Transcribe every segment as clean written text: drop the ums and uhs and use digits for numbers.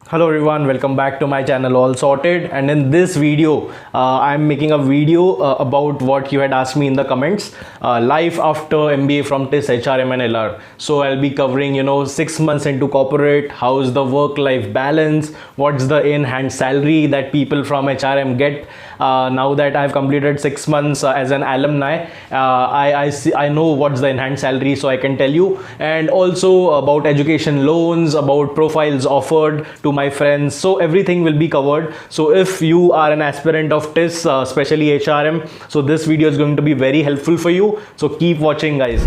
Hello everyone, welcome back to my channel All Sorted, and in this video I'm making a video about what you had asked me in the comments, life after MBA from TIS HRM and LR. So I'll be covering 6 months into corporate, how's the work life balance, what's the in hand salary that people from HRM get. Now that I've completed 6 months as an alumni, I know what's the in hand salary, so I can tell you, and also about education loans, about profiles offered to my friends. So everything will be covered. So if you are an aspirant of TIS, especially HRM, so this video is going to be very helpful for you. So keep watching, guys.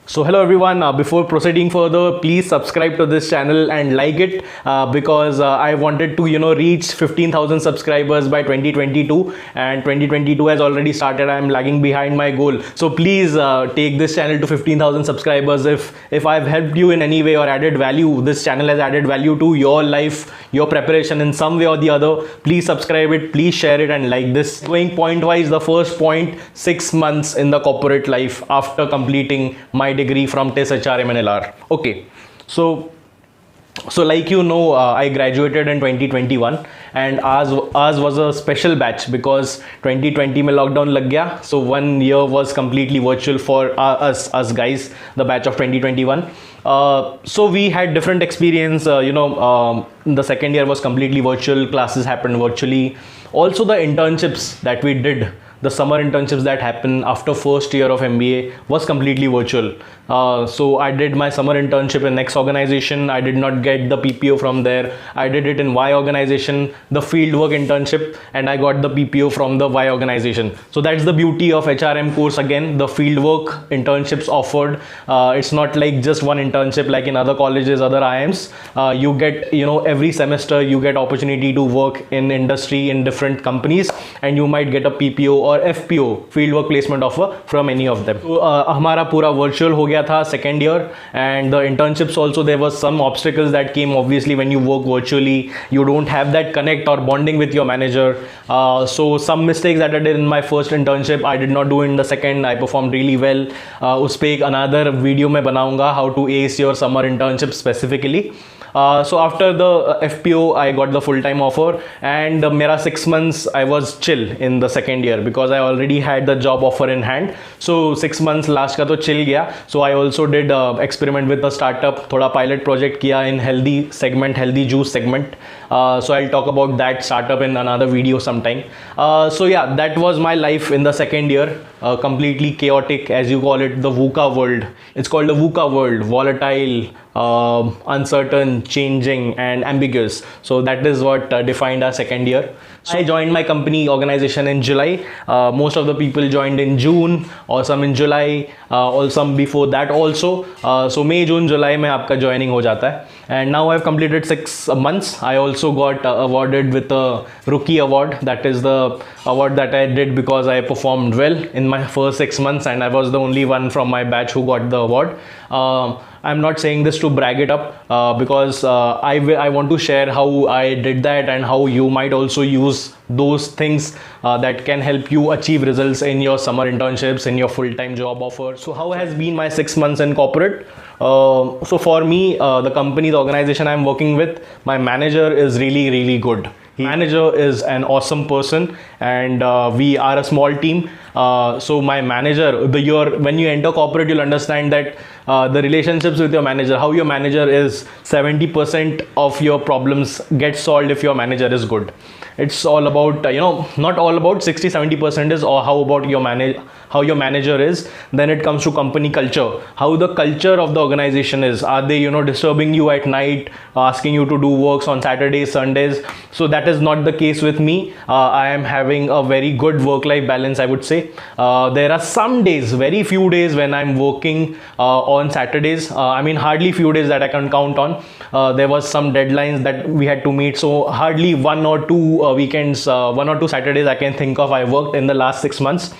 So hello everyone, before proceeding further, please subscribe to this channel and like it, because I wanted to reach 15,000 subscribers by 2022, and 2022 has already started. I am lagging behind my goal. So please take this channel to 15,000 subscribers. If I've helped you in any way or added value, this channel has added value to your life, your preparation in some way or the other, please subscribe it, please share it and like this. Going point wise, the first point, 6 months in the corporate life after completing my degree from TIS HRM and LR. Okay, so like I graduated in 2021, and ours was a special batch because 2020 mein lockdown lag gaya, so 1 year was completely virtual for us guys, the batch of 2021. So we had different experience. The second year was completely virtual, classes happened virtually. Also the internships that we did, the summer internships that happened after first year of MBA was completely virtual. So I did my summer internship in X organization. I did not get the PPO from there. I did it in Y organization, the fieldwork internship, and I got the PPO from the Y organization. So that's the beauty of HRM course. Again, the fieldwork internships offered. It's not like just one internship like in other colleges, other IIMs. You get, every semester you get opportunity to work in industry in different companies, and you might get a PPO or FPO, fieldwork placement offer, from any of them. So हमारा पूरा virtual हो गया था second year, and the internships also, there was some obstacles that came. Obviously when you work virtually, you don't have that connect or bonding with your manager. So some mistakes that I did in my first internship, I did not do in the second. I performed really well. उस पे एक another video मैं बनाऊंगा how to ace your summer internship specifically. So after the FPO, I got the full-time offer, and mera 6 months I was chill in the second year because I already had the job offer in hand. So 6 months last ka to chill gaya. So I also did experiment with the startup, thoda pilot project kiya in healthy segment, healthy juice segment. So I'll talk about that startup in another video sometime. So yeah, that was my life in the second year. Completely chaotic, as you call it, the VUCA world. It's called the VUCA world: volatile, uncertain, changing and ambiguous. So that is what defined our second year. So I joined my company organization in July. Most of the people joined in June, or some in July, or some before that also. So May, June, July में आपका joining हो जाता है. And now I've completed 6 months. I also got awarded with a rookie award. That is the award that I did because I performed well in my first 6 months, and I was the only one from my batch who got the award. I'm not saying this to brag it up, because I want to share how I did that and how you might also use those things that can help you achieve results in your summer internships, in your full-time job offer. So how has been my 6 months in corporate? So for me, the company, the organization I'm working with, my manager is really good. Manager is an awesome person, and we are a small team. So my manager, when you enter corporate, you'll understand that the relationships with your manager, how your manager is, 70% of your problems get solved if your manager is good. It's all about, not all about, 60-70% is, or how about how your manager is. Then it comes to company culture, how the culture of the organization is. Are they, disturbing you at night, asking you to do works on Saturdays, Sundays? So that is not the case with me. I am having a very good work-life balance, I would say. There are some days, very few days, when I'm working on Saturdays. I mean, hardly few days that I can count on. There was some deadlines that we had to meet, so hardly 1 or 2 weekends, 1 or 2 Saturdays I can think of I worked in the last 6 months.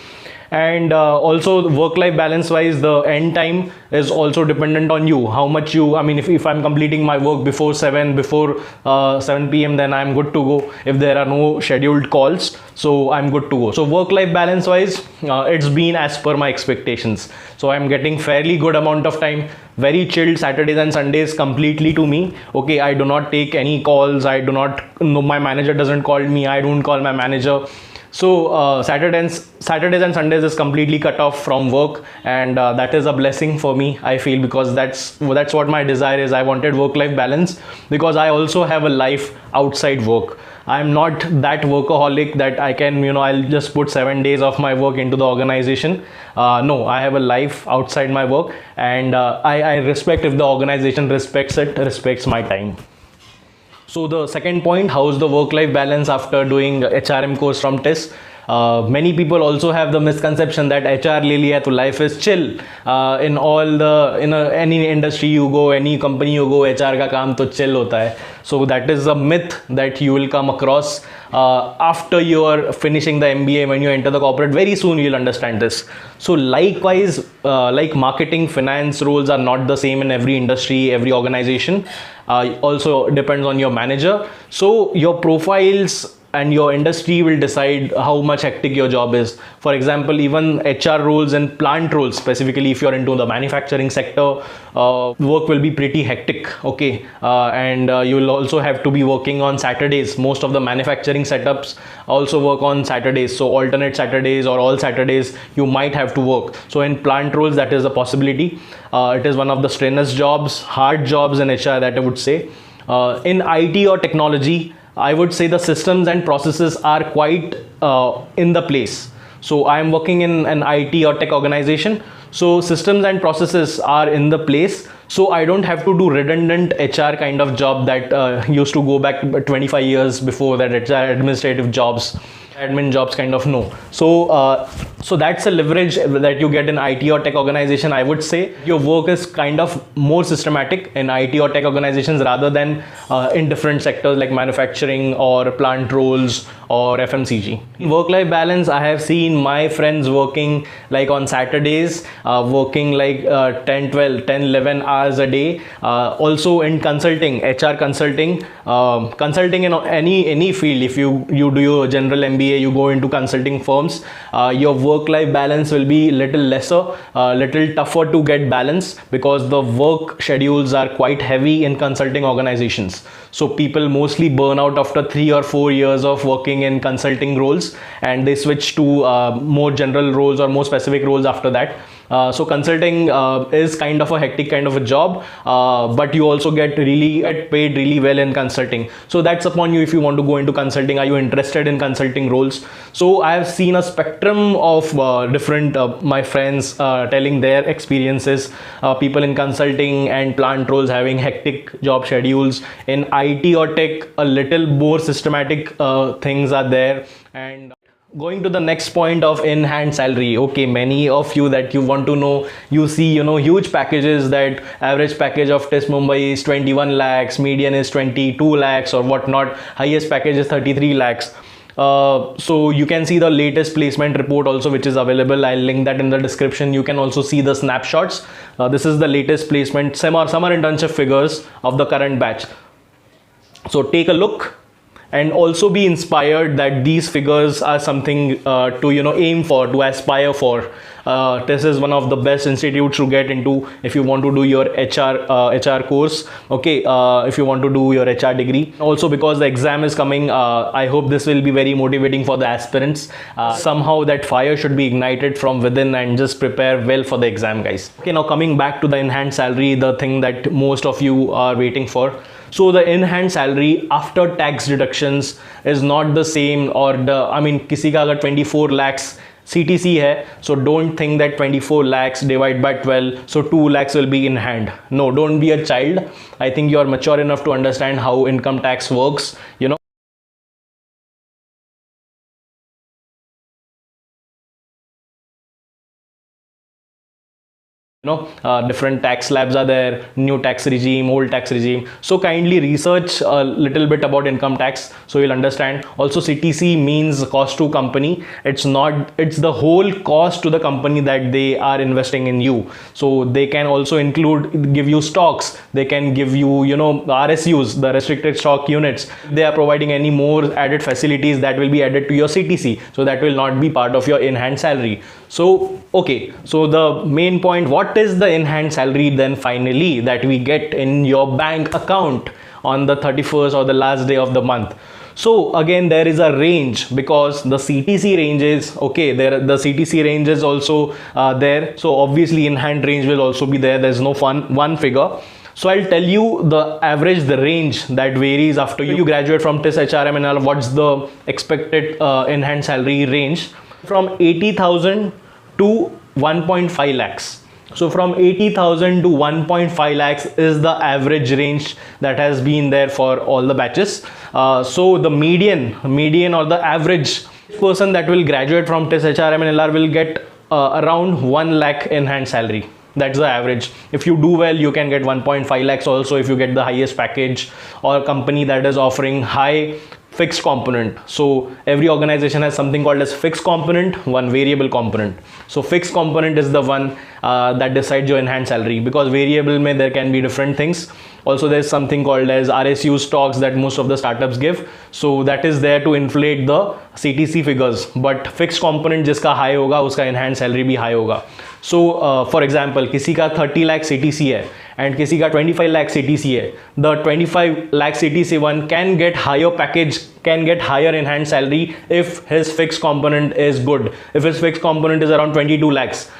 And also work life balance wise, the end time is also dependent on you, how much you, I mean, if I'm completing my work before 7, before 7 p.m., then I'm good to go. If there are no scheduled calls, so I'm good to go. So work life balance wise, it's been as per my expectations. So I'm getting fairly good amount of time, very chilled Saturdays and Sundays completely to me. Okay, I do not take any calls, I do not, no, my manager doesn't call me, I don't call my manager. So Saturdays and Sundays is completely cut off from work, and that is a blessing for me, I feel, because that's what my desire is. I wanted work-life balance because I also have a life outside work. I'm not that workaholic that I can, I'll just put 7 days of my work into the organization. No, I have a life outside my work, and I respect if the organization respects it, respects my time. So the second point, how's the work-life balance after doing HRM course from TIS? Many people also have the misconception that HR ले लिया तो life is chill. In all the any industry you go, any company you go, HR का काम तो chill होता है. So that is a myth that you will come across after you are finishing the MBA. When you enter the corporate, very soon you'll understand this. So likewise, like marketing, finance roles are not the same in every industry, every organization. Also depends on your manager. So your profiles and your industry will decide how much hectic your job is. For example, even HR roles and plant roles, specifically if you're into the manufacturing sector, work will be pretty hectic. Okay, and you will also have to be working on Saturdays. Most of the manufacturing setups also work on Saturdays, so alternate Saturdays or all Saturdays you might have to work. So in plant roles, that is a possibility. It is one of the strenuous jobs, hard jobs in HR, that I would say. In IT or technology, I would say the systems and processes are quite in the place. So I am working in an IT or tech organization. So systems and processes are in the place. So I don't have to do redundant HR kind of job that used to go back 25 years before, that HR administrative jobs, admin jobs kind of. No. So that's a leverage that you get in IT or tech organization. I would say your work is kind of more systematic in IT or tech organizations rather than in different sectors like manufacturing or plant roles or FMCG. Work-life balance, I have seen my friends working like on Saturdays, working like 10, 12, 10, 11 hours a day. Also in consulting, HR consulting, consulting in any field. If you do your general MBA, you go into consulting firms, your work-life balance will be little lesser, little tougher to get balance, because the work schedules are quite heavy in consulting organizations. So people mostly burn out after 3 or 4 years of working in consulting roles, and they switch to more general roles or more specific roles after that. So consulting is kind of a hectic kind of a job, but you also get paid really well in consulting. So that's upon you if you want to go into consulting. Are you interested in consulting roles? So I have seen a spectrum of different my friends telling their experiences. People in consulting and plant roles having hectic job schedules. In IT or tech, a little more systematic things are there. And going to the next point of in-hand salary. Okay, many of you that you want to know, you see, huge packages, that average package of TIS Mumbai is 21 lakhs, median is 22 lakhs or whatnot, highest package is 33 lakhs. So you can see the latest placement report also, which is available. I'll link that in the description. You can also see the snapshots. This is the latest placement, summer internship figures of the current batch. So take a look and also be inspired that these figures are something to aim for, to aspire for. This is one of the best institutes to get into if you want to do your HR course. Okay, if you want to do your HR degree. Also, because the exam is coming, I hope this will be very motivating for the aspirants. Somehow that fire should be ignited from within, and just prepare well for the exam, guys. Okay, now coming back to the in-hand salary, the thing that most of you are waiting for. So the in-hand salary after tax deductions is not the same, or किसी का अगर 24 lakhs CTC है, so don't think that 24 lakhs divide by 12, so 2 lakhs will be in hand. No, don't be a child. I think you are mature enough to understand how income tax works, Different tax slabs are there, new tax regime, old tax regime. So kindly research a little bit about income tax so you'll understand. Also, CTC means cost to company. It's the whole cost to the company that they are investing in you. So they can also give you stocks, they can give you RSUs, the restricted stock units. They are providing any more added facilities that will be added to your CTC, so that will not be part of your in-hand salary. So okay, so the main point, what is the in-hand salary then finally that we get in your bank account on the 31st or the last day of the month? So again, there is a range, because the CTC range is okay, the CTC range is also there. So obviously in-hand range will also be there. There's no one figure. So I'll tell you the range that varies after you graduate from TIS HRM and all. What's the expected in-hand salary range? From 80,000 to 1.5 lakhs. So from 80,000 to 1.5 lakhs is the average range that has been there for all the batches. So the median or the average person that will graduate from TIS HRM and LR will get around 1 lakh in-hand salary. That's the average. If you do well, you can get 1.5 lakhs also if you get the highest package, or a company that is offering high fixed component. So every organization has something called as fixed component, one variable component. So fixed component is the one that decides your in-hand salary, because variable may there can be different things. Also there's something called as RSU stocks that most of the startups give. So that is there to inflate the CTC figures. But fixed component जिसका high होगा उसका in-hand salary भी high होगा. So for example, किसी का 30 lakh CTC है and किसी का 25 lakh CTC है. The 25 lakh CTC one can get higher package, can get higher in-hand salary if his fixed component is good. If his fixed component is around 22 lakhs,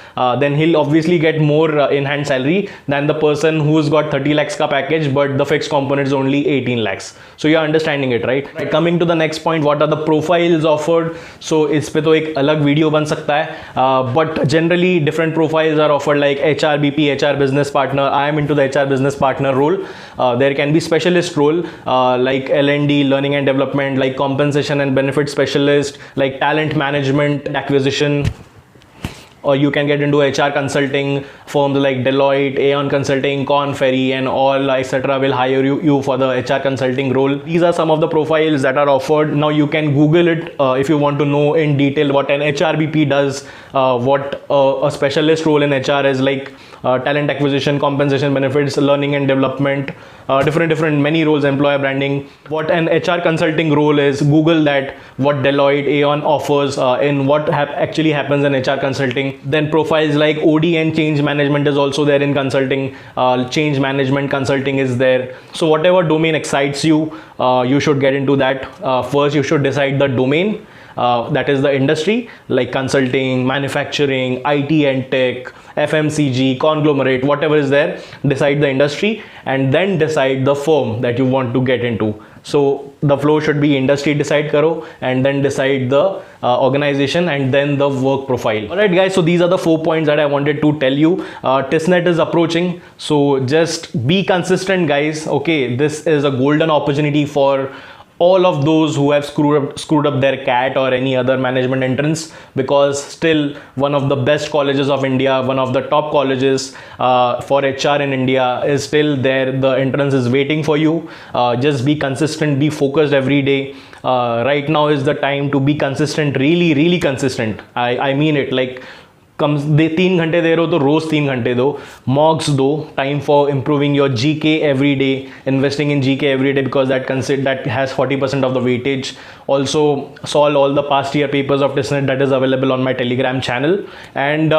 then he'll obviously get more in-hand salary than the person who's got 30 lakhs ka package but the fixed component is only 18 lakhs. So you're understanding it, right? Coming to the next point, what are the profiles offered? So इस पे तो एक अलग video बन सकता है, but generally different profiles are offered, like HRBP, HR business partner. I am into the HR business partner role. There can be specialist role like L&D, learning and development, like compensation and benefit specialist, like talent management, acquisition. Or you can get into HR consulting firms like Deloitte, Aon Consulting, Korn Ferry and all etc. will hire you for the HR consulting role. These are some of the profiles that are offered. Now you can Google it if you want to know in detail what an HRBP does, what a specialist role in HR is, like talent acquisition, compensation, benefits, learning and development, different many roles, employer branding. What an HR consulting role is, Google that, what Deloitte, Aon offers, in what actually happens in HR consulting. Then profiles like OD and change management is also there in consulting. Change management consulting is there. So whatever domain excites you, you should get into that. First you should decide the domain, that is the industry, like consulting, manufacturing, IT and tech, FMCG, conglomerate, whatever is there. Decide the industry and then decide the firm that you want to get into. So the flow should be industry decide karo, and then decide the organization, and then the work profile. Alright guys, so these are the 4 points that I wanted to tell you. TISNET is approaching, so just be consistent guys. Okay, this is a golden opportunity for all of those who have screwed up their CAT or any other management entrance, because still one of the best colleges of India, one of the top colleges for HR in India is still there. The entrance is waiting for you. Just be consistent, be focused every day. Right now is the time to be consistent, really consistent. I mean it, like कम दे 3 घंटे दे रहे हो तो रोज 3 घंटे दो, मॉक्स दो, time for improving your GK every day, investing in GK every day, because that has 40% of the weightage. Also solve all the past year papers of TISNET that is available on my Telegram channel. And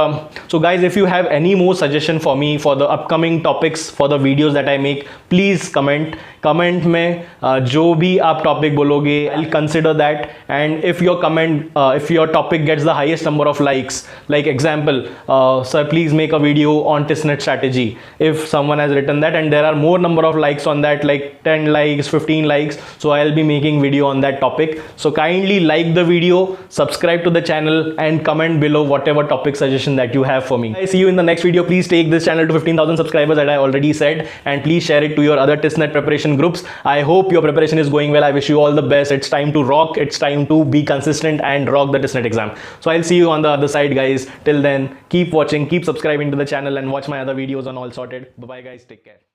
so guys, if you have any more suggestion for me for the upcoming topics for the videos that I make, please comment में जो भी आप topic बोलोगे, I'll consider that. And if your topic gets the highest number of likes, like example, sir please make a video on TISNET strategy, if someone has written that and there are more number of likes on that, like 10 likes, 15 likes, so I'll be making video on that topic. So kindly like the video, subscribe to the channel and comment below whatever topic suggestion that you have for me. I see you in the next video. Please take this channel to 15,000 subscribers that I already said, and please share it to your other TISNET preparation groups. I hope your preparation is going well. I wish you all the best. It's time to rock. It's time to be consistent and rock the TISNET exam. So I'll see you on the other side guys. Till Until then, keep watching, keep subscribing to the channel, and watch my other videos on All Sorted. Bye bye guys, take care.